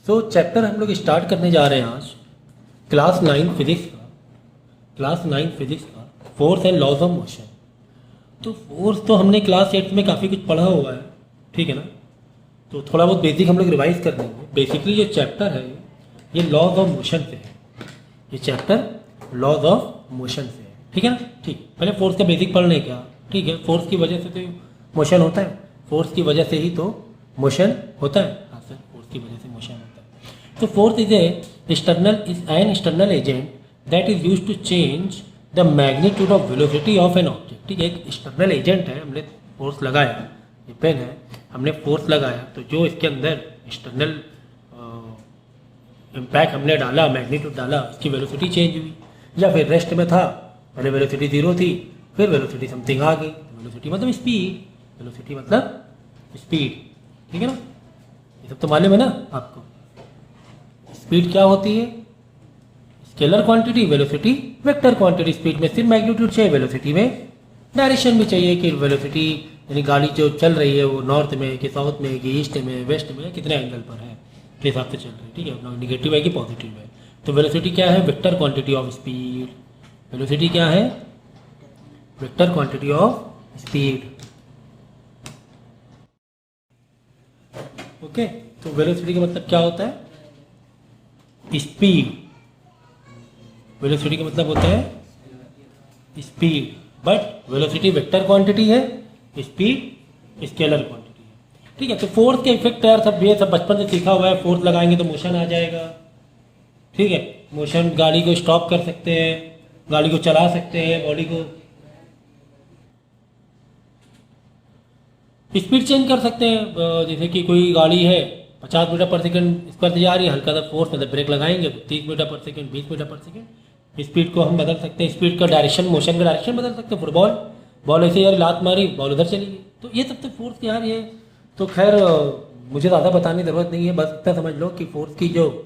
सो chapter हम लोग start करने जा रहे हैं आज क्लास 9 फिजिक्स का force and laws of motion. तो फोर्स तो हमने क्लास 8 में काफ़ी कुछ पढ़ा हुआ है, ठीक है ना। तो थोड़ा बहुत बेसिक हम लोग रिवाइज कर देंगे। बेसिकली ये चैप्टर है ये लॉज ऑफ मोशन से है, ये चैप्टर लॉज ऑफ मोशन से है, ठीक है ना। ठीक, पहले फोर्स का बेसिक पढ़ लें क्या, ठीक है। फोर्स की वजह से तो मोशन होता है, फोर्स की वजह से ही तो मोशन होता है। हाँ सर, फोर्स की वजह से मोशन होता है। तो force is an external agent that is used to change the magnitude of velocity of an object. ठीक है, एक एक्सटर्नल एजेंट है, हमने फोर्स लगाया, ये पेन है, हमने फोर्स लगाया, तो जो इसके अंदर एक्सटर्नल इम्पैक्ट हमने डाला, मैग्नीट्यूड डाला, उसकी वेलोसिटी चेंज हुई। या फिर रेस्ट में था, पहले वेलोसिटी 0 थी, फिर वेलोसिटी समथिंग आ गई। वेलोसिटी मतलब स्पीड, वेलोसिटी मतलब स्पीड, ठीक है ना। ये सब तो मालूम है ना आपको। स्पीड क्या होती है, scalar quantity, velocity vector quantity. Speed में सिर्फ मैग्नीट्यूड चाहिए, वेलोसिटी में डायरेक्शन भी चाहिए कि वेलोसिटी यानी गाड़ी जो चल रही है वो नॉर्थ में कि साउथ में कि ईस्ट में वेस्ट में कितने एंगल पर है के हिसाब से चल रही है, ठीक है। निगेटिव है कि पॉजिटिव है। तो वेलोसिटी क्या है, vector quantity of speed. Velocity क्या है, vector quantity of speed. Okay, तो वेलोसिटी का मतलब क्या होता है, स्पीड। वेलोसिटी का मतलब होता है speed, but velocity vector quantity है, स्पीड स्केलर क्वांटिटी है, ठीक है। तो फोर्स के इफेक्ट यार सब ये सब बचपन से सीखा हुआ है। फोर्स लगाएंगे तो मोशन आ जाएगा, ठीक है। मोशन, गाड़ी को स्टॉप कर सकते हैं, गाड़ी को चला सकते हैं, बॉडी को स्पीड चेंज कर सकते हैं। जैसे कि कोई गाड़ी है 50 मीटर पर सेकंड इस पर जा रही है, हल्का सा फोर्स मतलब ब्रेक लगाएंगे तो 30 मीटर पर सेकंड, 20 मीटर पर सेकंड स्पीड को हम बदल सकते हैं। स्पीड का डायरेक्शन, मोशन का डायरेक्शन बदल सकते हैं। फुटबॉल, बॉल ऐसे यार लात मारी, बॉल उधर चली गई। तो ये सब तो फोर्स यार, ये तो खैर मुझे ज़्यादा बताने की ज़रूरत नहीं है, बस इतना समझ लो कि फोर्स की जो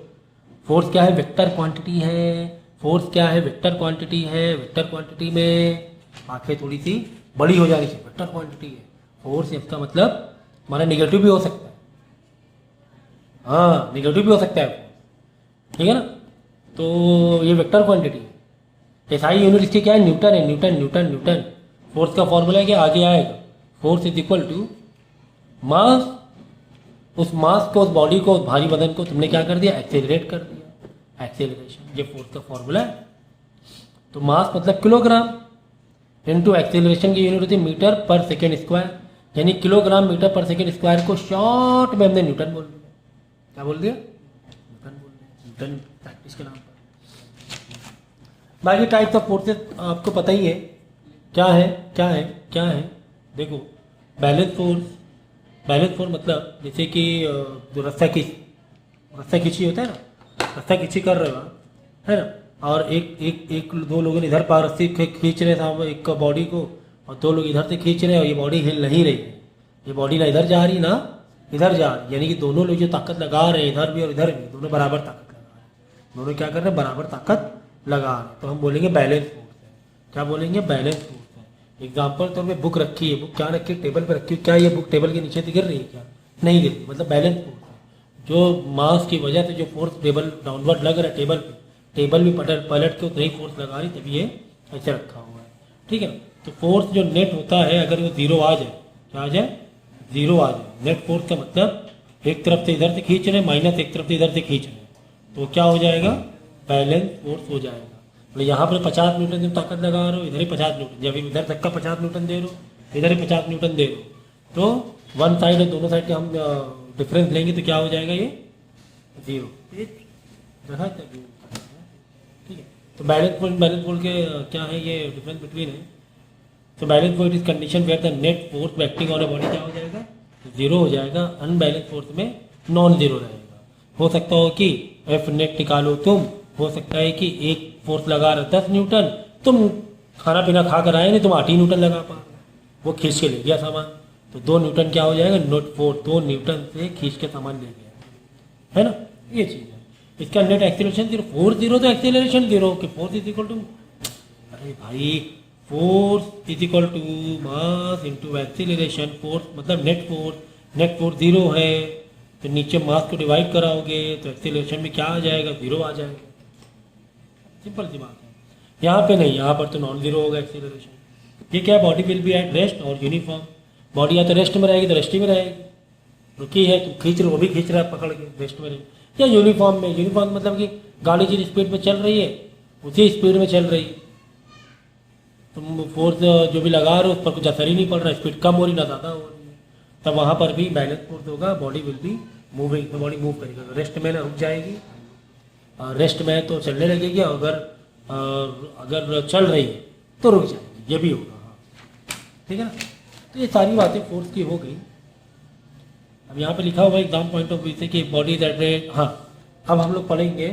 फोर्स क्या है, वेक्टर क्वांटिटी है। फोर्स क्या है, वेक्टर क्वांटिटी है। वेक्टर क्वांटिटी में आंखें थोड़ी सी बड़ी हो जानी चाहिए, वेक्टर क्वांटिटी है फोर्स। इसका मतलब हमारा निगेटिव भी हो सकता है, हाँ निगेटिव भी हो सकता है, ठीक है ना। तो ये वेक्टर क्वांटिटी है। एसआई यूनिट इसकी क्या है, न्यूटन है। न्यूटन न्यूटन न्यूटन फोर्स का फॉर्मूला है कि आगे आएगा, force is equal to mass. उस मास को, उस बॉडी को, उस भारी वजन को तुमने क्या कर दिया, एक्सेलरेट कर दिया, एक्सेलरेशन। ये फोर्स का फॉर्मूला है। तो मास मतलब किलोग्राम इनटू एक्सेलरेशन की यूनिट होती है मीटर पर सेकेंड स्क्वायर, यानी किलोग्राम मीटर पर सेकेंड स्क्वायर को शॉर्ट में हमने न्यूटन बोल दिया। क्या बोल दिया, न्यूटन बोल दिया, न्यूटन प्रैक्टिस के नाम पर। बाकी टाइप्स ऑफ फोर्सेस आपको पता ही है क्या है, क्या है, क्या है। देखो, बैलेंस फोर्स, बैलेंस फोर्स मतलब जैसे कि जो रस्सा खींची होता है ना, रस्सा खींची कर रहे हो आप, है ना, और एक दो लोग इधर पार रस्सी खींच रहे हैं एक बॉडी को, और दो लोग इधर से खींच रहे हैं, और ये बॉडी हिल नहीं रही है। ये बॉडी ना इधर जा रही ना इधर जा रही, यानी कि दोनों लोग जो ताकत लगा रहे हैं, इधर भी और इधर भी, दोनों बराबर ताकत लगा रहे हैं। दोनों क्या कर रहे हैं, बराबर ताकत लगा रहे हैं। तो हम बोलेंगे बैलेंस फोर्स है। क्या बोलेंगे, बैलेंस फोर्स है। एग्जाम्पल तो मैं बुक रखी है, बुक क्या रखी है, टेबल पर रखी है। क्या ये बुक टेबल के नीचे से गिर रही है, क्या नहीं गिर रही, मतलब बैलेंस फोर्स है। जो मास की वजह से जो फोर्स टेबल डाउनवर्ड लग रहा है, टेबल पे, टेबल भी पलट के उतनी फोर्स लगा रही, तभी ये ऐसे रखा हुआ है, ठीक है। तो फोर्स जो नेट होता है, अगर वो जीरो आ जाए, क्या आ जाए, जीरो आ जाए, नेट फोर्स का मतलब एक तरफ से इधर से खींच रहे, माइनस एक तरफ से इधर से खींच रहे, तो क्या हो जाएगा, बैलेंस फोर्स हो जाएगा। मतलब यहाँ पर 50 न्यूटन जब ताकत लगा रहे हो, इधर ही 50 न्यूटन, जब इधर तक का 50 न्यूटन दे रहे हो, इधर ही 50 न्यूटन दे रहे हो, तो वन साइड और दोनों साइड के हम डिफरेंस लेंगे तो क्या हो जाएगा, ये जीरो। ठीक है, तो बैलेंस फोर्स के क्या है, ये डिफरेंस बिटवीन है। तो balance force is condition where the net force acting on a body क्या हो जाएगा, जीरो हो जाएगा। अनबैलेंस फोर्स में नॉन जीरो रहेगा। हो सकता हो कि एफ नेट निकालो तुम, हो सकता है कि एक फोर्स लगा रहे 10 न्यूटन, तुम खाना पीना खा कर आए नहीं, तुम 8 ही न्यूटन लगा पा रहे, वो खींच के ले गया सामान, तो 2 न्यूटन क्या हो जाएगा, नोट फोर्स 2 न्यूटन से खींच के सामान ले गया, है ना, ये चीज़ है। इसका net acceleration zero, force zero तो एक्सेलरेशन जीरो, कि फोर्स इज इक्वल टू, अरे भाई force is equal to mass into acceleration. Force मतलब नेट फोर्स जीरो है, तो नीचे मास को डिवाइड कराओगे तो एक्सीलरेशन में क्या आ जाएगा, 0 आ जाएगा। सिंपल सी बात है। यहाँ पे नहीं, यहाँ पर तो नॉन जीरो होगा एक्सीलरेशन। ये क्या, body will be at rest और यूनिफॉर्म। बॉडी या तो रेस्ट में रहेगी तो रेस्ट ही में रहेगी, रुकी है तुम खींच रहे हो, वो भी खींच रहा है पकड़ के, रेस्ट में रहेगी। या यूनिफॉर्म में, यूनिफॉर्म मतलब कि गाड़ी जिस स्पीड में चल रही है उसी स्पीड में चल रही है, तुम फोर्स जो भी लगा रहे हो उस पर कुछ असर ही नहीं पड़ रहा, स्पीड कम हो रही ना ज़्यादा हो रही है, तब वहाँ पर भी बैलेंस फोर्स होगा, बॉडी विल बी मूविंग, तो बॉडी मूव करेगी। रेस्ट में ना रुक जाएगी, रेस्ट में तो चलने लगेगी, अगर चल रही है तो रुक जाएगी, ये भी होगा। हाँ ठीक है ना। तो ये सारी बातें फोर्स की हो गई। अब यहाँ पे लिखा हुआ एग्जाम पॉइंट ऑफ व्यू से कि बॉडी दैट रेट, हाँ अब हम लोग पढ़ेंगे,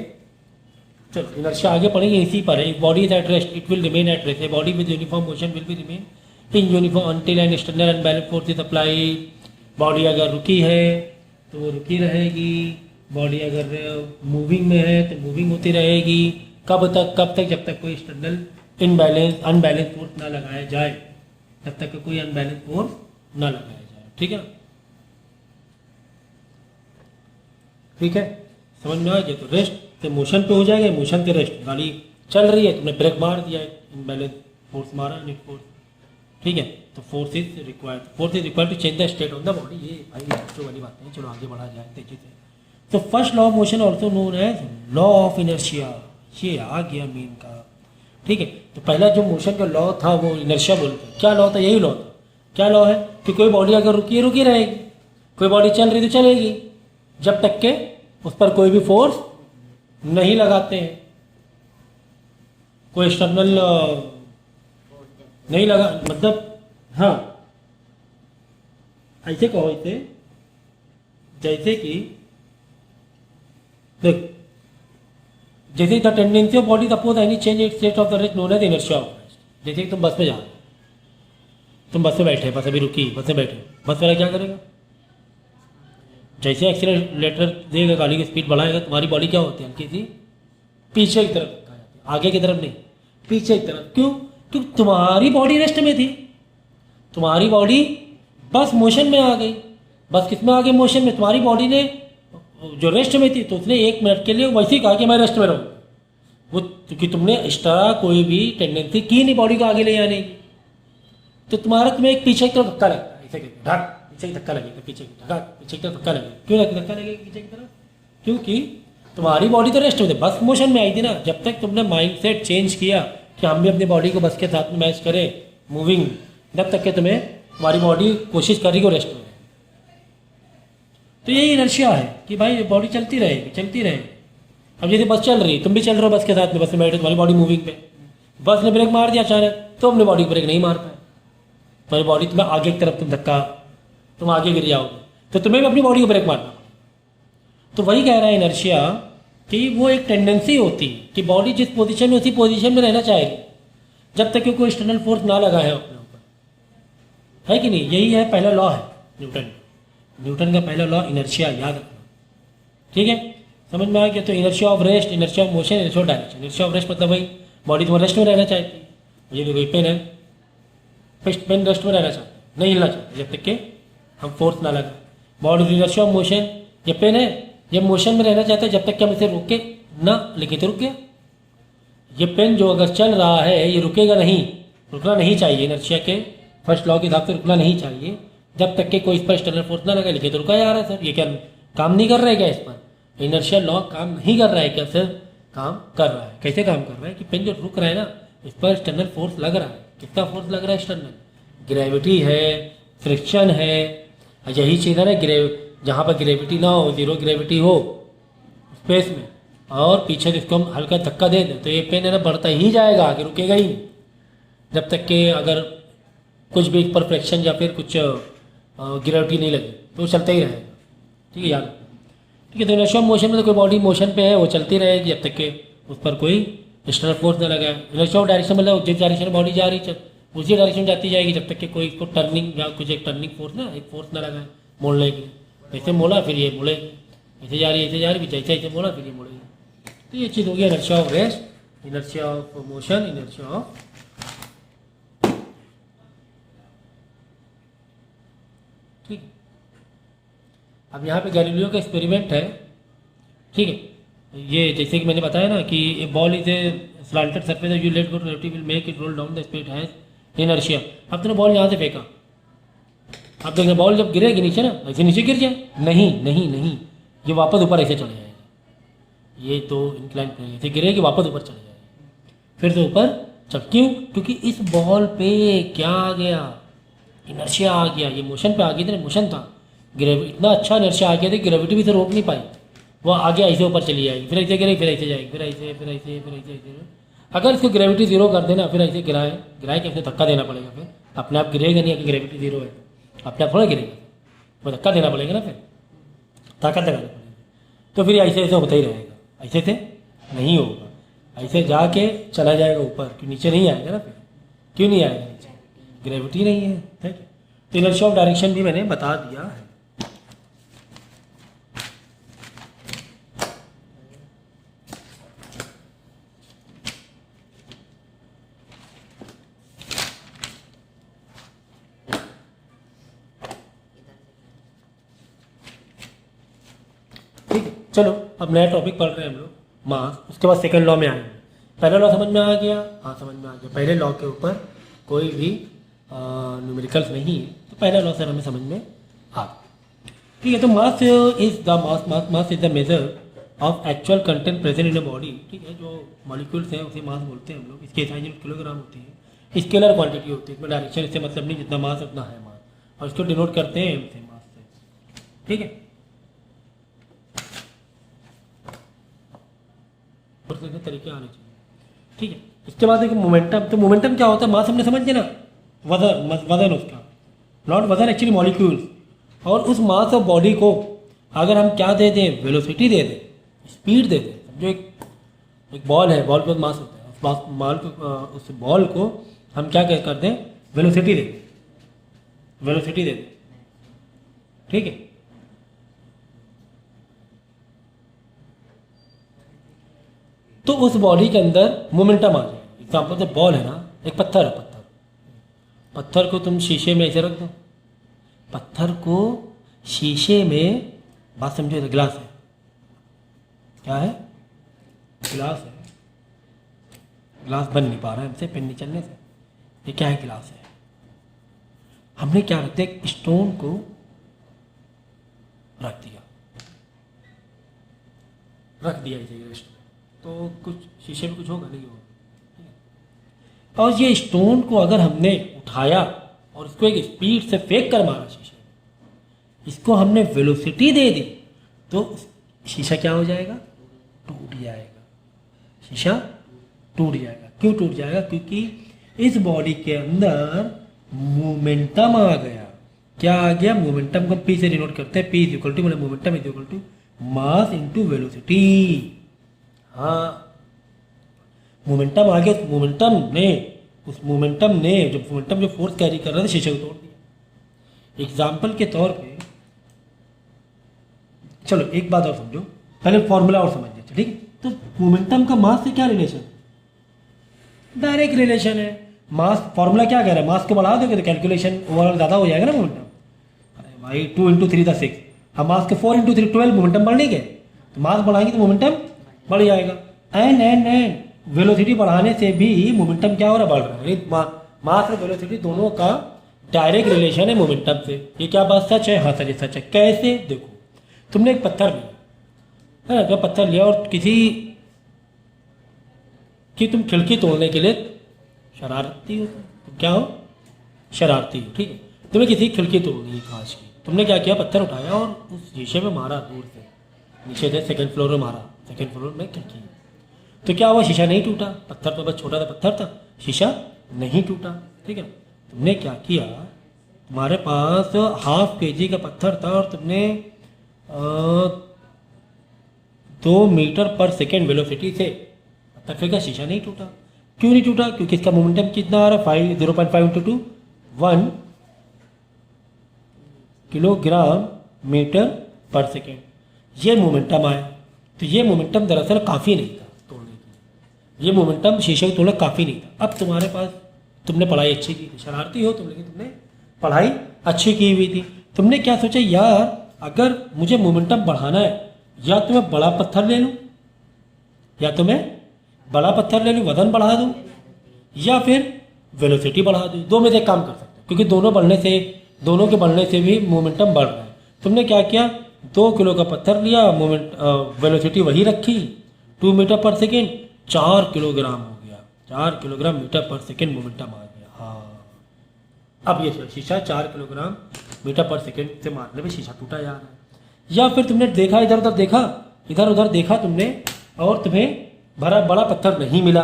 चलो इनर्शिया आगे पढ़ेंगे, इसी पर है। Body is at rest it will remain at rest, body with uniform motion will be remain in uniform until and external unbalance force is applied. Body अगर रुकी है तो वो रुकी रहेगी, बॉडी अगर मूविंग में है तो मूविंग होती रहेगी। कब तक, जब तक कोई एक्सटर्नल अनबैलेंस फोर्स ना लगाया जाए, जब तक कोई अनबैलेंस फोर्स ना लगाया जाए। ठीक है, ठीक है, समझ में आ गया। तो रेस्ट से मोशन पे हो जाएगा, मोशन से रेस्ट, गाड़ी चल रही है तुमने ब्रेक मार दिया है, इनबैलेंस फोर्स मारा, नेट फोर्स, ठीक है। तो force is required to change the state of the body. ये भाई तो वाली बात है, चलो आगे बढ़ा जाए तेजी से। तो first law of motion also known as law of inertia, ये आ गया मेन का। ठीक है, तो पहला जो मोशन का लॉ था वो इनर्शिया बोलते हैं। क्या लॉ था, यही लॉ था। क्या लॉ है कि कोई बॉडी अगर रुकी रहेगी, कोई बॉडी चल रही तो चलेगी, जब तक के उस पर कोई भी फोर्स नहीं लगाते हैं, कोई एक्सटर्नल नहीं लगा, मतलब हाँ ऐसे कहो, इसे जैसे कि देख, जैसे the tendency of body suppose any change in state of the rest known as inertia of rest. जैसे कि तुम बस में जा रहे हो, तुम बस में बैठे, बस अभी रुकी, बस में बैठे, बस वाला क्या करेगा, जैसे एक्सीलरेटर देगा, गाड़ी की स्पीड बढ़ाएगा, तुम्हारी बॉडी क्या होती है, हल्की सी पीछे की तरफ धक्का जाती है, आगे की तरफ नहीं, पीछे की तरफ। क्यों? क्योंकि तुम्हारी बॉडी रेस्ट में थी, तुम्हारी बॉडी बस मोशन में आ गई। बस किस में आ गई, मोशन में। तुम्हारी बॉडी ने जो रेस्ट में थी तो उसने 1 मिनट के लिए वैसे ही कहा कि मैं रेस्ट में रहूँ, वो क्योंकि तुमने एक्स्ट्रा कोई भी टेंडेंसी की नहीं बॉडी को आगे ले जाने की। तो तुम्हें एक पीछे की तरफ धक्का लगता है, ऐसे ढक पीछे की धक्का लगेगा, पीछे की तरफ धक्का लगेगा। क्यों धक्का लगेगा पीछे की तरफ? क्योंकि तुम्हारी बॉडी तो रेस्ट में थी, बस मोशन में आई थी ना। जब तक तुमने माइंड सेट चेंज किया कि हम भी अपनी बॉडी को बस के साथ में मैच करें, मूविंग, जब तक के तुम्हारी बॉडी कोशिश कर रही हो रेस्ट में। तो यही इनर्शिया है कि भाई बॉडी चलती रहेगी, चलती रहेगी। अब जैसे बस चल रही है, तुम भी चल रहे हो बस के साथ में, बस में बैठे, तुम्हारी बॉडी मूविंग पे, बस ने ब्रेक मार दिया अचानक, तो अपने बॉडी को ब्रेक नहीं मार पाए, तुम्हारी बॉडी तुम्हें आगे की तरफ तुम आगे गिर जाओगे, तो तुम्हें भी अपनी बॉडी को ब्रेक मारना। तो वही कह रहा है इनर्शिया कि वो एक टेंडेंसी होती है कि बॉडी जिस पोजीशन में उसी पोजीशन में रहना चाहेगी, जब तक कि कोई एक्सटर्नल फोर्स ना लगा है अपने ऊपर, है कि नहीं। यही है पहला लॉ है न्यूटन का पहला लॉ, इनर्शिया, याद रखना। ठीक है, समझ में आ गया। तो inertia of rest, inertia of motion, inertia of direction. Inertia of rest मतलब भाई बॉडी तुम्हारा रेस्ट में रहना चाहती है। ये देखो पेन है, पेन रेस्ट में रहना चाहता है, नहीं हिलना चाहता जब तक कि हम फोर्स ना लगा। बॉडी इनर्शिया ऑफ मोशन, ये पेन है, ये मोशन में रहना चाहता है जब तक कि हम इसे रोके ना, लेकिन तो रुक गया। ये पेन जो अगर चल रहा है ये रुकेगा नहीं, रुकना नहीं चाहिए। इनर्शिया के फर्स्ट लॉ के हिसाब से रुकना नहीं चाहिए जब तक कि कोई इस पर एक्सटर्नल फोर्स ना लगे, लेकिन तो रुका जा रहा है। सर ये क्या काम नहीं कर रहा है क्या? इस पर इनर्शिया लॉ काम नहीं कर रहा है क्या? सर काम कर रहा है। कैसे काम कर रहा है कि पेन जो रुक रहा है ना, इस पर एक्सटर्नल फोर्स लग रहा है। कितना फोर्स लग रहा है एक्सटर्नल? ग्रेविटी है, फ्रिक्शन है, यही चीज़ है ना, जहाँ पर ग्रेविटी ना हो, जीरो ग्रेविटी हो स्पेस में, और पीछे इसको हम हल्का धक्का दे दें तो ये पेन है ना बढ़ता ही जाएगा, आगे रुकेगा ही नहीं, जब तक कि अगर कुछ भी इस पर फ्रिक्शन या फिर कुछ ग्रेविटी नहीं लगे तो वो चलता ही रहेगा। ठीक है यार, ठीक है। तो इनर्शिया मोशन में तो कोई बॉडी मोशन पे है वो चलती रहेगी जब तक कि उस पर कोई एक्सटर्नल फोर्स ना लगा। इनर्शिया डायरेक्शन मतलब जिस डायरेक्शन में बॉडी जा रही उसी डायरेक्शन जाती जाएगी जब तक कि कोई इसको टर्निंग या कुछ एक टर्निंग फोर्स ना, एक फोर्स ना लगा मोड़ने के लिए। ऐसे मोड़ा फिर ये मुड़े, ऐसे जा रही ऐसे जा रही, जैसे ऐसे मोड़ा फिर ये मुड़ेगी। तो ये चीज़ हो गया inertia of rest, inertia of motion, inertia of ठीक। अब यहाँ पे गैलीलियो का एक्सपेरिमेंट है, ठीक है। ये जैसे कि मैंने बताया ना कि a ball is a slanted surface, you let go gravity will make it roll down the speed has inertia. अब तूने बॉल यहाँ से फेंका, अब देखना बॉल जब गिरेगी नीचे ना, ऐसे नीचे गिर जाए, नहीं नहीं नहीं, ये वापस ऊपर ऐसे चले जाएगी। ये तो इंक्लाइन पे ऐसे गिरेगी, वापस ऊपर चले जाएगी, फिर से ऊपर चल। क्यों? क्योंकि इस बॉल पे क्या आ गया, इनर्शिया आ गया। ये मोशन पे आ गई थी ना, मोशन था, इतना अच्छा इनर्शिया आ गया था कि ग्रेविटी भी से रोक नहीं पाई, वो आगे ऐसे ऊपर चली जाएगी, फिर ऐसे गिरेगी, फिर ऐसे जाएगी, फिर ऐसे फिर ऐसे फिर ऐसे ऐसे। अगर इसको ग्रेविटी जीरो कर देना, फिर ऐसे गिराए कैसे, धक्का देना पड़ेगा, फिर अपने आप गिरेगा नहीं, अगर ग्रेविटी जीरो है अपने आप थोड़ा गिरेगा, वो धक्का देना पड़ेगा ना, फिर ताकत लगानी पड़ेगी। तो फिर ऐसे ऐसे होता ही रहेगा, ऐसे से नहीं होगा, ऐसे जाके चला जाएगा ऊपर, क्यों नीचे नहीं आएगा ना, फिर क्यों नहीं आएगा नीचे, ग्रेविटी नहीं है, ठीक है। तो इनर्शिया ऑफ डायरेक्शन भी मैंने बता दिया है। ठीक है, चलो अब नया टॉपिक पढ़ रहे हैं हम लोग, मास। उसके बाद सेकंड लॉ में आएंगे। पहला लॉ समझ में आ गया? हाँ समझ में आ गया। पहले लॉ के ऊपर कोई भी न्यूमेरिकल्स नहीं है, तो पहला लॉ सर हमें समझ में आ गया। ठीक है, तो mass is the mass is the measure of actual content present in a body. ठीक है, जो मॉलिक्यूल्स हैं उसे मास बोलते हैं हम लोग। इसके साइज किलोग्राम होती है, स्केलर क्वांटिटी होती है, इसमें डायरेक्शन इससे मतलब नहीं, जितना मास उतना है मास, और इसको डिनोट करते हैं एम से, मास से। ठीक है, तरीके आने चाहिए। ठीक है, इसके बाद देखिए मोमेंटम। तो मोमेंटम क्या होता है? मास हमने समझ ना, वजन उसका, नॉट वजन एक्चुअली मॉलिक्यूल्स। और उस मास ऑफ बॉडी को अगर हम क्या दे दें, वेलोसिटी दे दें, स्पीड दे दें। समझो एक बॉल है, बॉल पर मास होता है, उस बॉल को हम क्या कर दें, वेलोसिटी दे दें, वेलोसिटी दे दें। ठीक है, तो उस बॉडी के अंदर मोमेंटम आ जाए। एग्जाम्पल से बॉल है ना, एक पत्थर है, पत्थर को तुम शीशे में ऐसे रख दो, पत्थर को शीशे में, बात समझो, तो गिलास है, क्या है, गिलास है, गिलास बन नहीं पा रहा है हमसे, पेन नहीं चलने से, ये क्या है, गिलास है। हमने क्या रखते, एक स्टोन को रख दिया ऐसे, तो कुछ शीशे में कुछ होगा, नहीं होगा। और ये स्टोन को अगर हमने उठाया और इसको एक स्पीड से फेंक कर मारा शीशे में, इसको हमने वेलोसिटी दे दी, तो शीशा क्या हो जाएगा, टूट जाएगा, शीशा टूट जाएगा। क्यों टूट जाएगा? क्योंकि इस बॉडी के अंदर मोमेंटम आ गया। क्या आ गया? मोमेंटम को पी से डिनोट करते हैं, पी इज इक्वल टू, मतलब momentum is equal to mass into velocity. हाँ, मोमेंटम आ गया, उस मोमेंटम ने जो फोर्स कैरी कर रहा था, शीशे को तोड़ दिया। एग्जाम्पल के तौर पे चलो एक बात और समझो, पहले फॉर्मूला और समझ लेते, ठीक है। तो मोमेंटम का मास से क्या रिलेशन? डायरेक्ट रिलेशन है। मास फॉर्मूला क्या कह रहा है, मास को बढ़ा दोगे तो कैलकुलेशन ओवरऑल ज़्यादा हो जाएगा ना मोमेंटम। अरे भाई 2 × 3 = 6, हम मास के 4 × 3 = 12, मोमेंटम बढ़ नहीं गए, तो मास बढ़ाएंगे तो मोमेंटम बढ़ जाएगा। एंड वेलोसिटी बढ़ाने से भी मोमेंटम क्या हो रहा है, बढ़ रहा है। मास और वेलोसिटी दोनों का डायरेक्ट रिलेशन है मोमेंटम से। ये क्या बात सच है? हाँ सच है, सच है। कैसे? देखो, तुमने एक पत्थर लिया है, जब पत्थर लिया और किसी की तुम खिड़की तोड़ने के लिए शरारती हो, तो क्या हो, शरारती हो, ठीक है। तुम्हें किसी खिड़की तोड़नी है कांच की, तुमने क्या किया, पत्थर उठाया और उस शीशे में मारा, दूर से, नीचे से सेकंड फ्लोर में मारा, सेकंड फ्लोर में खिड़की, तो क्या हुआ, शीशा नहीं टूटा। पत्थर तो बस छोटा सा पत्थर था, शीशा नहीं टूटा, ठीक है। तुमने क्या किया, तुम्हारे पास ½ kg का पत्थर था और तुमने 2 मीटर/सेकेंड वेलोसिटी से पत्थर फेंका, शीशा नहीं टूटा। क्यों नहीं टूटा? क्योंकि इसका मोमेंटम कितना आ रहा है, 0.5 × 2 1 kg/m/s। ये मोमेंटम आया, तो ये मोमेंटम दरअसल काफ़ी नहीं था तोड़ने के लिए, ये मोमेंटम शीशे को तोड़ना काफ़ी नहीं था। अब तुम्हारे पास, तुमने पढ़ाई अच्छी की थी, शरारती हो तुम, लेकिन तुमने पढ़ाई अच्छी की हुई थी। तुमने क्या सोचा, यार अगर मुझे मोमेंटम बढ़ाना है, या तो मैं बड़ा पत्थर ले लूँ, या तो मैं बड़ा पत्थर ले लूँ, वजन बढ़ा दूँ, या फिर वेलोसिटी बढ़ा दूँ। दो में से एक काम कर सकते हो, क्योंकि दोनों के बढ़ने से भी मोमेंटम बढ़ रहा है। तुमने क्या किया, 2 किलो का पत्थर लिया, वेलोसिटी वही रखी 2 मीटर पर सेकेंड, 4 किलोग्राम हो गया, 4 किलोग्राम मीटर पर सेकेंड मोमेंटम आ गया। हाँ, अब ये शीशा 4 किलोग्राम मीटर पर सेकेंड से मारने में शीशा टूटा जा रहा है। या फिर तुमने देखा, इधर उधर देखा तुमने, और तुम्हें बड़ा पत्थर नहीं मिला,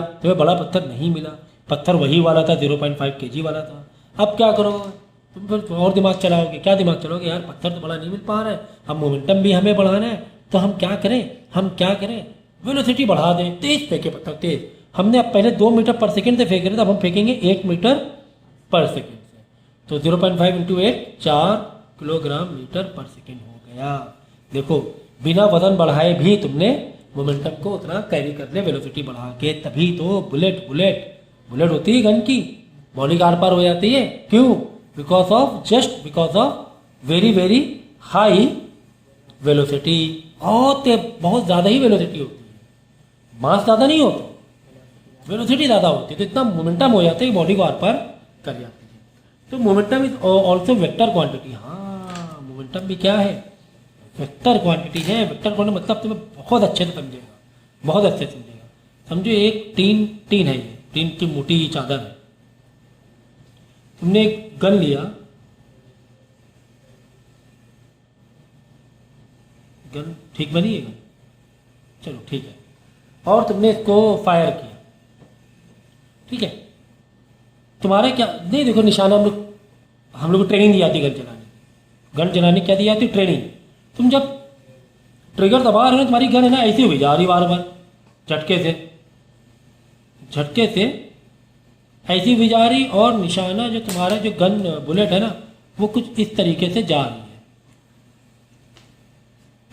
पत्थर वही वाला था, 0.5 kg वाला था। अब क्या करोगे तुम, फिर और दिमाग चलाओगे। क्या दिमाग चलाओगे, यार पत्थर तो बड़ा नहीं मिल पा रहा है, अब मोमेंटम भी हमें बढ़ाना है, तो हम क्या करें, वेलोसिटी बढ़ा दें, तेज फेंके पत्थर, तेज। हमने अब पहले 2 मीटर पर सेकेंड से फेंक रहे थे, अब हम फेंकेंगे 1 मीटर पर सेकेंड से। तो 0.5 × 8, 4 किलोग्राम मीटर पर सेकेंड हो गया। देखो, बिना वजन बढ़ाए भी तुमने मोमेंटम को उतना कैरी कर ले वेलोसिटी बढ़ा के, तभी तो बुलेट होती है गन की, बॉडी के आर पार हो जाती है। क्यों? Because of very very high velocity. बहुत ज़्यादा ही वेलोसिटी होती है, मास ज़्यादा नहीं होता, वेलोसिटी ज़्यादा होती है, तो इतना मोमेंटम हो जाता है कि बॉडी को आर पार कर जाती है। तो momentum is also vector quantity. हाँ, मोमेंटम भी क्या है, वेक्टर क्वांटिटी है। वेक्टर क्वांटिटी मतलब तुम्हें बहुत अच्छे से समझेगा, समझो एक टीन है, ये टीन की मोटी चादर है, तुमने एक गन लिया, गन ठीक बनी है गन, चलो ठीक है, और तुमने इसको फायर किया, ठीक है। तुम्हारे क्या नहीं, देखो निशाना हम लोग को ट्रेनिंग दी जाती है गन चलाने क्या दी जाती है, ट्रेनिंग। तुम जब ट्रिगर दबा रहे हो, तुम्हारी गन है ना ऐसी हुई जा रही बार झटके से ऐसी हुई जा रही, और निशाना जो तुम्हारा जो गन बुलेट है ना, वो कुछ इस तरीके से जा रही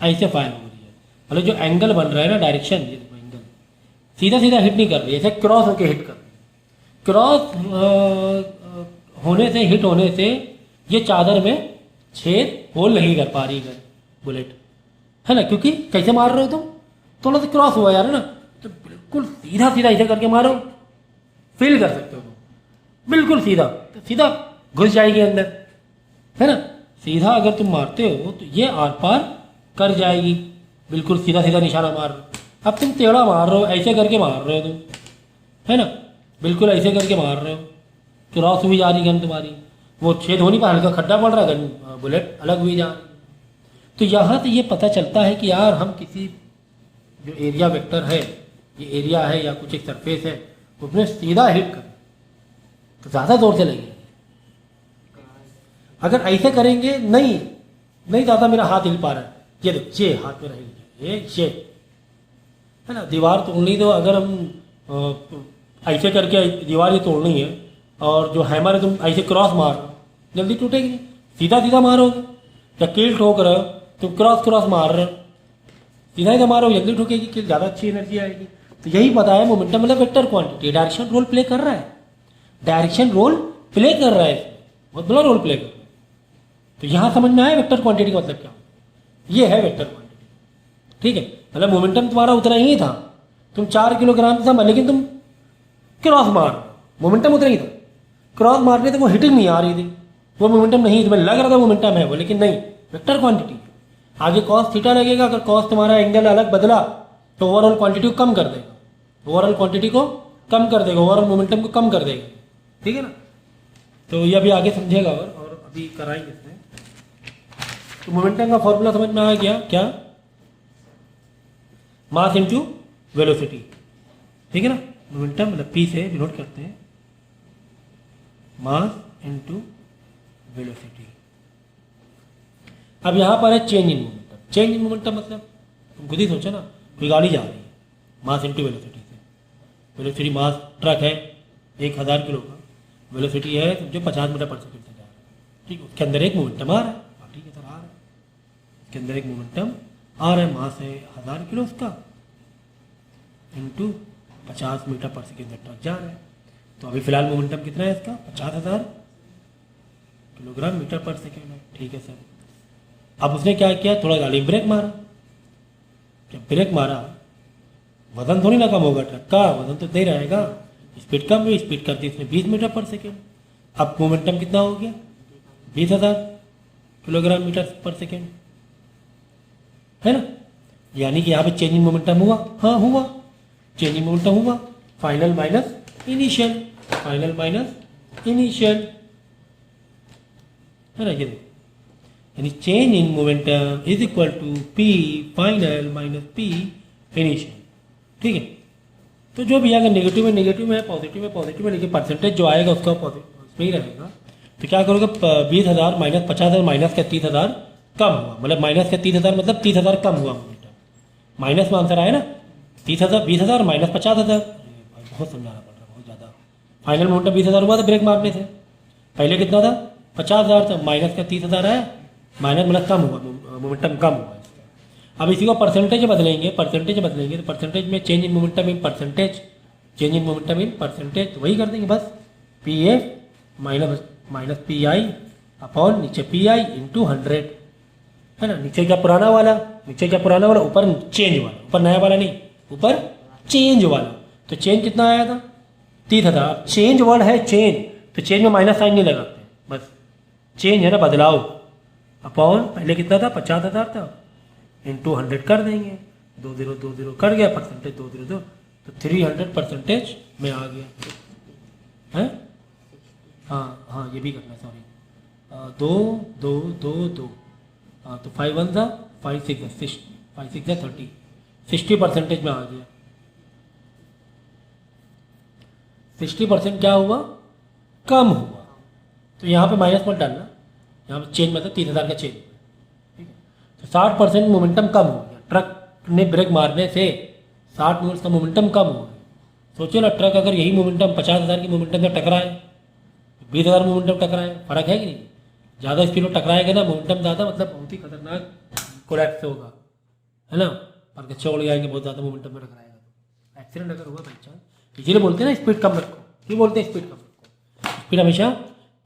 है, ऐसे फायर हो रही है। मतलब जो एंगल बन रहा है ना, डायरेक्शन, ये एंगल सीधा हिट नहीं कर रही है, ऐसे क्रॉस होकर हिट कर रही है। क्रॉस हिट होने से ये चादर में होल नहीं कर पा रही गन बुलेट, है ना, क्योंकि कैसे मार रहे हो तुम, थोड़ा सा क्रॉस हुआ यार, है ना, तो बिल्कुल सीधा ऐसे करके मारो, फील कर सकते हो तुम, बिल्कुल सीधा घुस जाएगी अंदर, है ना। सीधा अगर तुम मारते हो तो ये आर पार कर जाएगी, बिल्कुल सीधा निशाना मार रहे हो। अब तुम टेढ़ा मार रहे हो, ऐसे करके मार रहे हो तुम, है ना, बिल्कुल ऐसे करके मार रहे हो, क्रॉस हुई जा रही गन तुम्हारी, वो छेद हो नहीं पा, हल्का खड्डा पड़ रहा, गन बुलेट अलग हुई जा रही। तो यहाँ से ये पता चलता है कि यार हम किसी जो एरिया वेक्टर है, ये एरिया है या कुछ एक सरफेस है, उसमें सीधा हिट करें तो ज़्यादा जोर से लगेगी। अगर ऐसे करेंगे, नहीं ज़्यादा मेरा हाथ हिल पा रहा है, ये देखो, ये हाथ में रहेगी, ये है ना, दीवार तोड़नी, तो अगर हम ऐसे करके दीवार ही तोड़नी है, और जो हैमर है तुम ऐसे क्रॉस मार रहे हो, जल्दी टूटेगी नहीं, सीधा मारोगे, या कील ठोक रहे हो तुम, क्रॉस मार रहे हो, सीधा मारो, जल्दी ठोकेगी कील, ज़्यादा अच्छी एनर्जी आएगी। तो यही पता है मोमेंटम मतलब vector quantity, direction role play कर रहा है, बहुत बड़ा रोल प्ले कर रहा है। तो यहाँ समझ में आया वेक्टर क्वांटिटी का मतलब क्या, ये है वेक्टर क्वांटिटी, ठीक है। मतलब मोमेंटम तुम्हारा उतना ही था, तुम 4 किलोग्राम था, लेकिन तुम क्रॉस मार, मोमेंटम उतना ही था, क्रॉस मारने से वो हिटिंग नहीं आ रही थी, वो मोमेंटम नहीं, तुम्हें लग रहा था मोमेंटम है वो, लेकिन नहीं, वेक्टर क्वांटिटी। आगे कॉस थीटा लगेगा, अगर कॉस तुम्हारा एंगल अलग बदला तो ओवरऑल क्वांटिटी को कम कर देगा, ओवरऑल मोमेंटम को कम कर देगा, ठीक है ना। तो ये अभी आगे समझेगा, और अभी कराएंगे इसमें। तो मोमेंटम का फॉर्मूला समझ में आ गया क्या, मास इनटू वेलोसिटी, ठीक है ना। मोमेंटम मतलब पी से डिनोट करते हैं, मास इनटू वेलोसिटी। अब यहाँ पर है चेंज इन मोमेंटम मतलब तुम खुद ही सोचो ना, कोई गाड़ी जा रही है, मास इनटू वेलोसिटी से, वेलोसिटी मास ट्रक है 1000 किलो का, वेलोसिटी है जो 50 मीटर पर सेकंड से जा रहा है, ठीक है, उसके अंदर एक मोमेंटम आ रहा है, ठीक है सर, आ रहा है, उसके अंदर एक मोमेंटम आ रहा है, मास है 1000 किलो उसका, इंटू 50 मीटर पर सेकेंड से ट्रक जा रहा है। तो अभी फिलहाल मोमेंटम कितना है इसका, 50,000 किलोग्राम मीटर पर सेकेंड है, ठीक है सर। अब उसने क्या किया, थोड़ा गाड़ी में ब्रेक मारा। जब ब्रेक मारा, वजन थोड़ी ना कम होगा ट्रक का, वजन तो दे रहेगा। स्पीड कम हुई, स्पीड कर दी उसने 20 मीटर पर सेकेंड। अब मोमेंटम कितना हो गया, 20,000 किलोग्राम मीटर पर सेकेंड, है ना। यानी कि यहाँ पे चेंजिंग मोमेंटम हुआ, हाँ हुआ, चेंजिंग मोमेंटम हुआ। Final minus initial, final minus initial, है ना। ये देखो, यानी change in momentum is equal to P final minus P initial, ठीक है। तो जो भी अगर नेगेटिव में नेगेटिव है, पॉजिटिव में पॉजिटिव है, लेकिन परसेंटेज जो आएगा उसका पॉजिटिव उसमें ही रहेगा। तो क्या करोगे, 20,000 माइनस 50,000 माइनस का 30,000 कम हुआ, मतलब माइनस का 30,000 मतलब 30,000 कम हुआ मोमेंटम। माइनस में आंसर आया ना, 30,000 20,000 माइनस 50,000। बहुत समझाना पड़ रहा है, बहुत ज़्यादा। फाइनल मोमेंटम 20,000 हुआ था ब्रेक मारने से, पहले कितना था 50,000 था, माइनस का 30,000 आया, माइनस मतलब कम हुआ, मोमेंटम कम हुआ इसका। अब इसी को परसेंटेज बदलेंगे, परसेंटेज बदलेंगे तो परसेंटेज में change in momentum in percentage, change in momentum in percentage, तो वही कर देंगे बस, P F minus P I upon नीचे पी आई इंटू 100, है ना। नीचे क्या पुराना वाला, नीचे क्या पुराना वाला, ऊपर चेंज वाला, ऊपर नया वाला नहीं, ऊपर चेंज वाला। तो चेंज कितना आया था 30,000। अब चेंज वर्ड है चेंज, तो चेंज में माइनस साइन नहीं लगाते, बस चेंज है ना, बदलाव, अपॉन पहले कितना था 50,000 था, इंटू 100 कर देंगे, 2020 कट गया, परसेंटेज 202, तो 300 परसेंटेज में आ गया है। हाँ हाँ, ये भी करना, सॉरी, 2 हाँ, तो 5 1 था 5 6 30, 60 परसेंटेज में आ गया। 60% क्या हुआ, कम हुआ। तो यहाँ पे माइनस मत डालना, यहाँ पे चेंज मतलब 30,000 का चेंज, ठीक है। तो 60% मोमेंटम कम हो गया, ट्रक ने ब्रेक मारने से 60 मिनट का मोमेंटम कम हो गया। सोचिए ना, ट्रक अगर यही मोमेंटम 50,000 की मोमेंटम से टकराए, 20,000 मोमेंटम टकराए, फर्क है कि नहीं। ज़्यादा स्पीड में टकराएगा ना, मोमेंटम ज़्यादा, मतलब बहुत ही खतरनाक कोलैप्स होगा, है ना। पर कच्चे उड़ जाएंगे, बहुत ज़्यादा मोमेंटम में टकराएगा तो एक्सीडेंट अगर हुआ बाई चांस। इसीलिए बोलते हैं ना स्पीड कम रखो, क्यों बोलते हैं स्पीड कम रखो, स्पीड हमेशा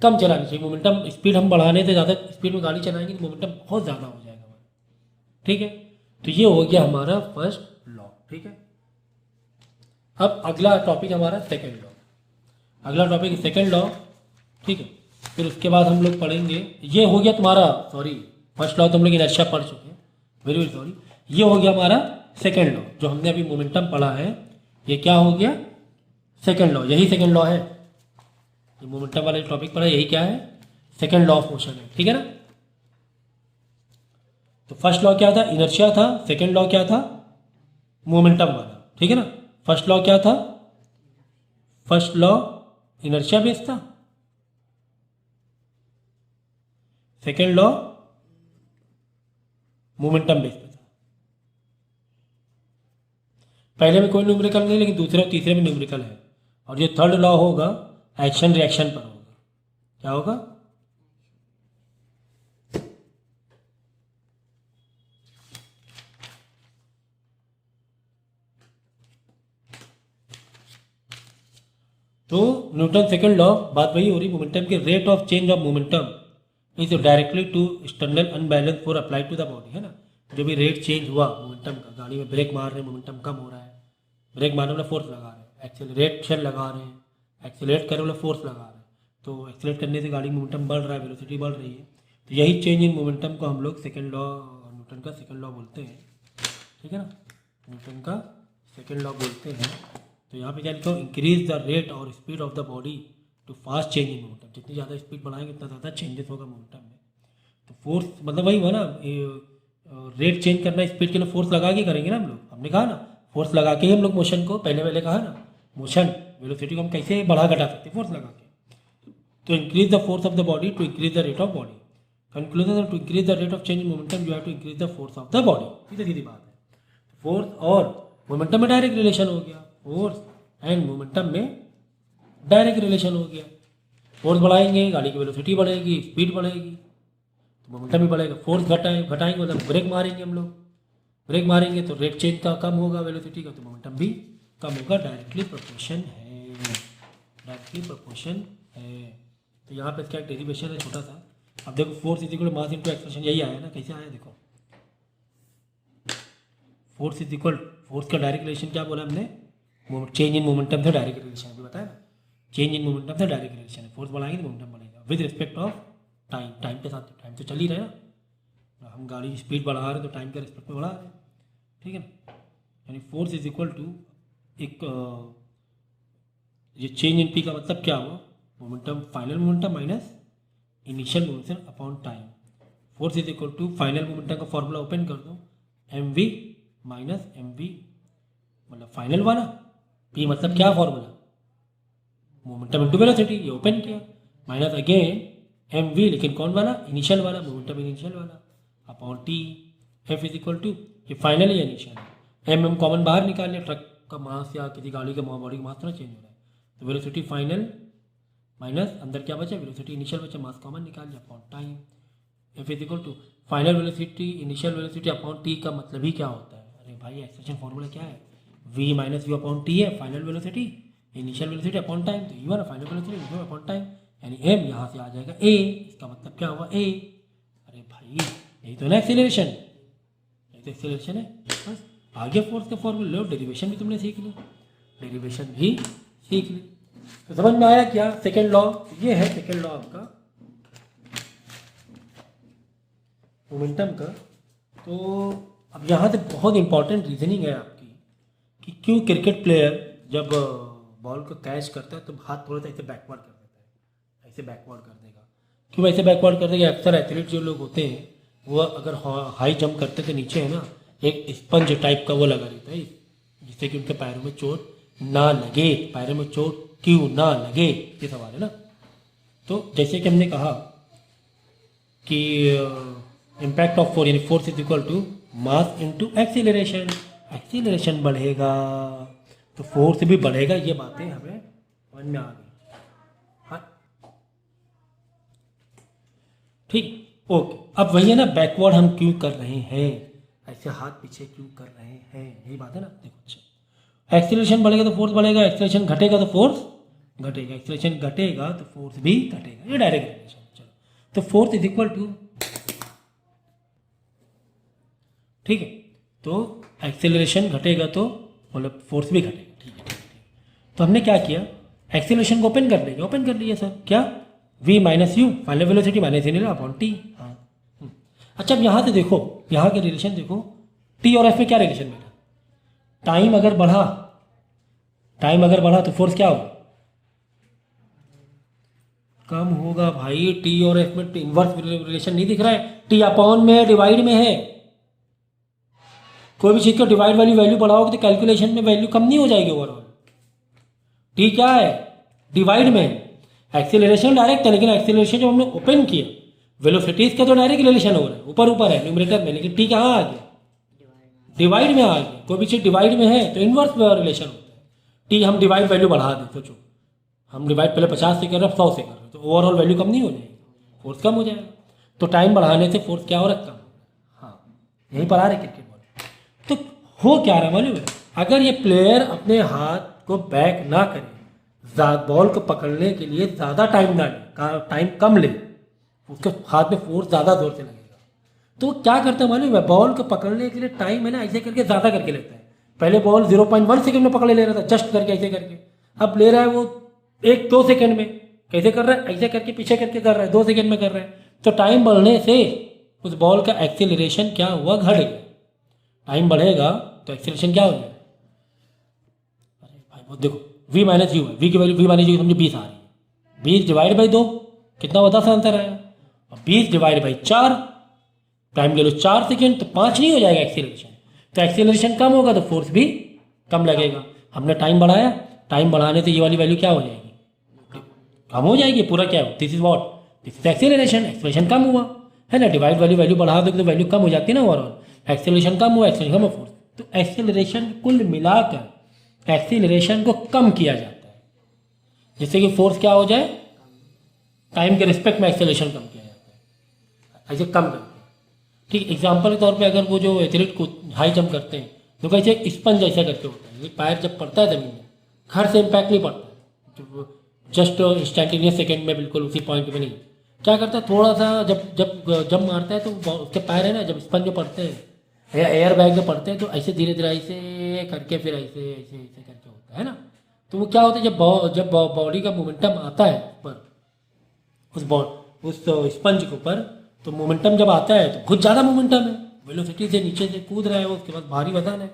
कम चलानी चाहिए। मोमेंटम स्पीड हम बढ़ाने से ज़्यादा स्पीड में गाड़ी चलाएंगे तो मोमेंटम बहुत ज़्यादा हो जाएगा हमारा, ठीक है। तो ये हो गया हमारा फर्स्ट लॉ, ठीक है। अब अगला टॉपिक हमारा सेकेंड लॉ, अगला टॉपिक सेकेंड लॉ, ठीक है। फिर उसके बाद हम लोग पढ़ेंगे, ये हो गया तुम्हारा, सॉरी फर्स्ट लॉ तो हम लोग इनर्शिया पढ़ चुके हैं, वेरी वेरी सॉरी। ये हो गया हमारा सेकेंड लॉ, जो हमने अभी मोमेंटम पढ़ा है, ये क्या हो गया, सेकेंड लॉ, यही सेकेंड लॉ है। ये मोमेंटम वाला टॉपिक पढ़ा, यही क्या है, सेकेंड लॉ ऑफ मोशन है, ठीक है ना। तो फर्स्ट लॉ क्या था, इनर्शिया था। सेकेंड लॉ क्या था, मोमेंटम वाला, ठीक है ना। फर्स्ट लॉ क्या था, फर्स्ट लॉ इनर्शिया बेस्ड था, सेकेंड लॉ मोमेंटम बेस्ड था। पहले में कोई न्यूमेरिकल नहीं, लेकिन दूसरे और तीसरे में न्यूमेरिकल है। और जो थर्ड लॉ होगा एक्शन रिएक्शन पर होगा, क्या होगा, तो न्यूटन सेकंड लॉ, बात वही हो रही मोमेंटम के, rate of change of momentum is directly to external unbalance force apply to the body, है ना। जो भी रेट चेंज हुआ मोमेंटम का, गाड़ी में ब्रेक मार रहे हैं मोमेंटम कम हो रहा है, ब्रेक मारने वाला फोर्स लगा रहे हैं, एक्सेलरेशन लगा रहे हैं, एक्सेलरेट करने वाला फोर्स लगा रहे हैं, तो एक्सेलरेट करने से गाड़ी मोमेंटम बढ़ रहा है, वेलोसिटी बढ़ रही है। तो यही चेंज इन मोमेंटम को हम लोग सेकेंड लॉ, न्यूटन का सेकेंड लॉ बोलते हैं, ठीक है ना, न्यूटन का सेकेंड लॉ बोलते हैं। तो यहाँ पे क्या लिखा हो, इंक्रीज द रेट और speed of the body to fast change in momentum, जितनी ज़्यादा स्पीड बढ़ाएंगे उतना ज़्यादा चेंजेस होगा मोमेंटम में। तो फोर्स मतलब वही हुआ ना, रेट चेंज करना स्पीड के लिए फोर्स लगा के करेंगे ना हम लोग, हमने कहा ना फोर्स लगा के ही हम लोग मोशन को, पहले कहा ना, मोशन वेलोसिटी को हम कैसे बढ़ा घटा सकते हैं, फोर्स लगा के। तो increase the force of the body to increase the rate of body, conclusion to increase the rate of change in momentum you have to increase the force of the body. सीधी सीधी बात है, force और momentum में direct relation हो गया, force and momentum में direct relation हो गया। फोर्स बढ़ाएंगे गाड़ी की वेलोसिटी बढ़ेगी, स्पीड बढ़ेगी, तो मोमेंटम भी बढ़ेगा। फोर्स घटाएंगे मतलब ब्रेक मारेंगे हम लोग, ब्रेक मारेंगे तो रेट चेंज का कम होगा वेलोसिटी का, तो मोमेंटम भी कम होगा, डायरेक्टली प्रोपोर्शन है, डायरेक्टली प्रोपोर्शन है। तो यहाँ पे इसका एक डेरिवेशन है छोटा सा, अब देखो force is equal mass into acceleration, यही आया ना, कैसे आया देखो, फोर्स इज इक्वल, फोर्स का डायरेक्ट रिलेशन क्या बोला हमने, चेंज इन मोमेंटम से डायरेक्ट रिलेशन अभी बताया ना, चेंज इन मोमेंटम से डायरेक्ट रिलेशन है, फोर्स बढ़ाएंगे तो मोमेंटम बढ़ेगा with respect of time, time के साथ, टाइम तो चल ही रहा है ना, हम गाड़ी की स्पीड बढ़ा रहे हैं तो टाइम के रिस्पेक्ट में बढ़ा रहे हैं, ठीक है ना, यानी फोर्स इज इक्वल टू एक ये चेंज इन पी का मतलब क्या हुआ, momentum final momentum minus initial momentum upon time, force is equal to final momentum का फॉर्मूला ओपन कर दो, M V minus M V मतलब फाइनल वाला, पी मतलब क्या फॉर्मूला, मोमेंटम इंटू वेलोसिटी, ये ओपन किया, माइनस अगेन एम वी लेकिन कौन वाला, इनिशियल वाला, मोमेंटम इनिशियल वाला upon T, F is equal to ये फाइनल या इनिशियल, एम कॉमन बाहर निकाल लिया, ट्रक का मास या किसी गाड़ी का बॉडी का मास थोड़ा चेंज हो रहा है, तो वेलोसिटी फाइनल माइनस अंदर क्या बचा, वेलोसिटी इनिशियल बचा, मास कॉमन निकाल लिया upon time, F is equal to final velocity initial velocity upon T का मतलब ही क्या होता है, अरे भाई एक्सप्रेशन फॉर्मूला क्या है, V minus U upon T है final velocity, initial velocity upon time, तो यू है ना final velocity U upon time, यानी एम यहाँ से आ जाएगा ए, इसका मतलब क्या हुआ ए, अरे भाई यही तो ना एक्सीलरेशन, यही तो एक्सीलरेशन है, बस आगे फोर्स का फॉर्मूला लो, डेरिवेशन भी तुमने सीख ली, डेरिवेशन भी सीख ली, तो समझ में आया क्या, सेकेंड लॉ ये है, सेकेंड लॉ आपका मोमेंटम का। तो अब यहाँ से बहुत इंपॉर्टेंट रीजनिंग है आपकी कि क्यों क्रिकेट प्लेयर जब बॉल को कैच करता है तो हाथ थोड़ा सा ऐसे बैकवर्ड कर देता है, ऐसे बैकवर्ड कर देगा, क्यों ऐसे बैकवर्ड कर देगा, अक्सर एथलीट जो लोग होते हैं वो अगर हाई जंप करते तो नीचे है ना एक स्पंज टाइप का वो लगा रहता है, जिससे कि उनके पैरों में चोट ना लगे, पैरों में चोट क्यों ना लगे, ये सवाल है ना। तो जैसे कि हमने कहा कि इम्पैक्ट ऑफ फोर्स यानी force is equal to mass into acceleration, acceleration बढ़ेगा तो फोर्स भी बढ़ेगा, ये बातें हमें समझ में आ गई, हाँ ठीक, ओके। अब वही है ना बैकवर्ड हम क्यों कर रहे हैं, ऐसे हाथ पीछे क्यों कर रहे हैं, यही बात है ना। देखो अच्छा, एक्सीलरेशन बढ़ेगा तो फोर्स बढ़ेगा, एक्सीलरेशन घटेगा तो फोर्स घटेगा, एक्सीलरेशन घटेगा तो फोर्स भी घटेगा, ये डायरेक्ट रिलेशन। चलो तो फोर्स इज इक्वल टू, ठीक है, तो एक्सेलरेशन घटेगा तो मतलब फोर्स भी घटेगा, ठीक है ठीक है। तो हमने क्या किया, एक्सेलरेशन को ओपन कर देंगे, ओपन कर लिया सर, क्या v minus you final velocity minus in upon T, हाँ अच्छा। अब यहाँ से देखो, यहाँ के रिलेशन देखो, टी और एफ में क्या रिलेशन मिला, टाइम अगर बढ़ा, टाइम अगर बढ़ा तो फोर्स क्या होगा, कम होगा भाई। टी और एफ में इनवर्स रिलेशन नहीं दिख रहा है, टी अपॉन में है, डिवाइड में है, कोई भी चीज़ का डिवाइड वैल्यू वैल्यू बढ़ाओगे तो कैलकुलेशन में वैल्यू कम नहीं हो जाएगी ओवरऑल, टी क्या है डिवाइड में, एक्सीलरेशन डायरेक्ट है लेकिन एक्सीलरेशन जब हमने ओपन किया वेलोसिटीज का तो डायरेक्ट रिलेशन हो रहा है, ऊपर ऊपर है न्यूमरेटर में, लेकिन टी कहाँ आ गया डिवाइड में आ गया, कोई भी चीज़ डिवाइड में है तो इनवर्स रिलेशन होता है, टी हम डिवाइड वैल्यू बढ़ा दें, सोचो हम डिवाइड पहले 50 से कर रहे हैं 100 से कर रहे हैं तो ओवरऑल वैल्यू कम नहीं हो जाएगी, फोर्स कम हो जाएगा, तो टाइम बढ़ाने से फोर्स क्या हो रहा है कम, हाँ यही पढ़ा रहे क्रिकेट बॉल। तो हो क्या रहा मालूम है, अगर ये प्लेयर अपने हाथ को बैक ना करे, बॉल को पकड़ने के लिए ज़्यादा टाइम ना ले, टाइम कम ले, उसके हाथ में फोर्स ज़्यादा जोर से लगेगा, तो क्या करता है मालूम है, बॉल को पकड़ने के लिए टाइम है ना ऐसे करके ज़्यादा करके लेता है, पहले बॉल 0.1 सेकंड में पकड़ ले रहा था जस्ट करके ऐसे करके, अब ले रहा है वो 1-2 सेकंड में, कैसे कर रहा है ऐसे करके पीछे करके कर रहा है, 2 सेकंड में कर रहा है, तो टाइम बढ़ने से उस बॉल का एक्सीलरेशन क्या हुआ घट गया, टाइम बढ़ेगा तो एक्सीलरेशन क्या हो जाएगा, अरे भाई वो देखो v माइनस यू है, v की वैल्यू v माइनस यू समझो 20 आ रही है, 20 डिवाइड बाई 2 कितना होता सा आंसर आया, और 20 डिवाइड बाई 4 टाइम ले लो 4 सेकेंड तो 5 नहीं हो जाएगा एक्सीलरेशन, तो एक्सीलरेशन कम होगा तो फोर्स भी कम लगेगा, हमने टाइम बढ़ाया, टाइम बढ़ाने से ये वाली वैल्यू क्या हो जाएगी कम हो जाएगी, पूरा क्या हो this is what this is acceleration, acceleration कम हुआ है ना, डिवाइड वाली वैल्यू बढ़ा दोगे तो वैल्यू कम हो जाती है ना ओवरऑल, एक्सीलरेशन कम हुआ, एक्सीलरेशन कम हुआ फोर्स, तो एक्सीलरेशन कुल मिलाकर एक्सीलरेशन को कम किया जाता है, जिससे कि फोर्स क्या हो जाए टाइम के रिस्पेक्ट में एक्सीलरेशन कम किया जाता है, ऐसे कम करके, ठीक। एग्जांपल के तौर पे अगर वो जो एथलीट को हाई जंप करते हैं तो कैसे स्पंज जैसा करके होता है, ये पैर जब पड़ता है ज़मीन में घर से इम्पैक्ट नहीं पड़ता है, जस्ट इंस्टेंटेनियस सेकेंड में बिल्कुल उसी पॉइंट पे नहीं, क्या करता है, थोड़ा सा जब जब जब मारता है तो उसके पैर है ना, जब स्पंज में पड़ते हैं या एयर बैग में पड़ते हैं तो ऐसे धीरे धीरे ऐसे करके फिर ऐसे ऐसे ऐसे करके होता है ना। तो वो क्या होता है, जब बॉडी का मोमेंटम आता है ऊपर उस स्पंज के ऊपर, तो मोमेंटम जब आता है तो बहुत ज़्यादा मोमेंटम है, वेलोसिटी से नीचे से कूद रहा है वो, उसके बाद भारी वजन है।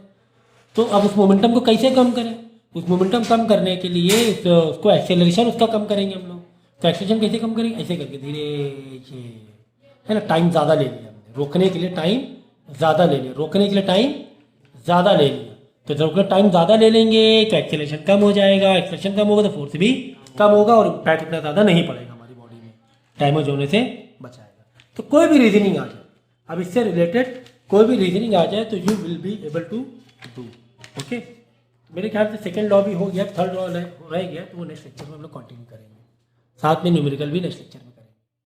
तो अब उस मोमेंटम को कैसे कम करें, उस मोमेंटम कम करने के लिए उसको एक्सेलरेशन उसका कम करेंगे हम लोग। तो एक्सेलरेशन कैसे कम करेंगे, ऐसे करके धीरे से, है ना। टाइम ज़्यादा ले लिया हमने, रोकने के लिए टाइम ज़्यादा ले लिया, रोकने के लिए टाइम ज़्यादा ले लिया। तो जब टाइम ज़्यादा ले लेंगे तो एक्सेलरेशन कम हो जाएगा, एक्सेलरेशन कम होगा तो फोर्स भी कम होगा और इम्पैक्ट इतना ज़्यादा नहीं पड़ेगा हमारी बॉडी में, डैमेज होने से बचाएगा। तो कोई भी रीजनिंग आ जाए, अब इससे रिलेटेड कोई भी रीजनिंग आ जाए तो you will be able to do. Okay, मेरे ख्याल से सेकंड लॉ भी हो गया, थर्ड लॉ रह गया, तो वो नेक्स्ट लेक्चर में हम लोग कंटिन्यू करेंगे, साथ में न्यूमेरिकल भी नेक्स्ट लेक्चर में।